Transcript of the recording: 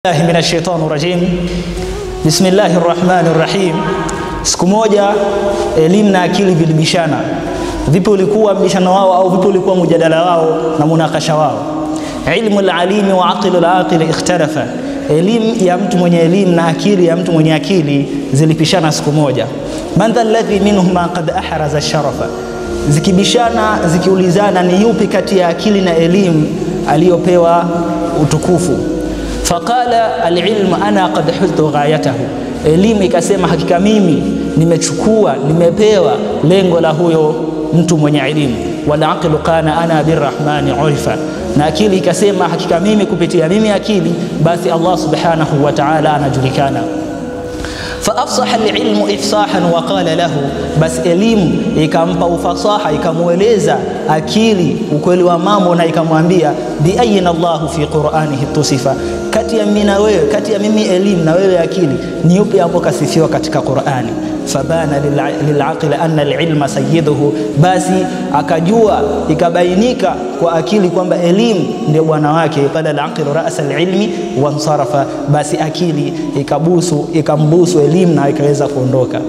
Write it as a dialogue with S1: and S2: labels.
S1: من الشيطان الرجيم. بسم الله الرحمن الرحيم. Siku moja elimu na akili vilibishana. Vipi ulikuwa mbishano wao au vipi ulikuwa mjadala wao na munakasha wao? Ilmu al-alimi wa aqlu al-aqil ikhtalafa. Elimu ya mtu mwenye elimu na akili ya mtu mwenye akili zilipishana siku moja. Man dha alladhi minhuma qad ahraza ash-sharafa. Zikibishana zikiulizana ni yupi kati ya akili na elimu aliyopewa utukufu. Faqala al-ilmu ana qad huztu ghayatahu. Elimu ikasema hakika mimi nimechukua nimepewa lengo la huyo mtu mwenye elimu. Wal aqlu qana ana birrahmani urifa. Na akili ikasema hakika mimi kupitia mimi akili basi Allah subhanahu wa ta'ala anajulikana. فأفصح العلم إفصاحا وقال له بس elimu ikampa ufasaha ikamueleza akili ukweli wa mambo na ikamwambia bi ayna Allah fi Qur'anihi tusifa, kati ya mimi na wewe, kati ya mimi elimu na wewe akili ni yupi hapo kasifiwa katika Qur'ani? Fabana lil'aqil anna al-ilma sayyiduhu, basi akajua ikabainika kwa akili kwamba elimu ndio bwana wake. Qala al-aqil ra's al-ilmi wansarafa, basi akili ikambusu elimu na ikaweza kuondoka.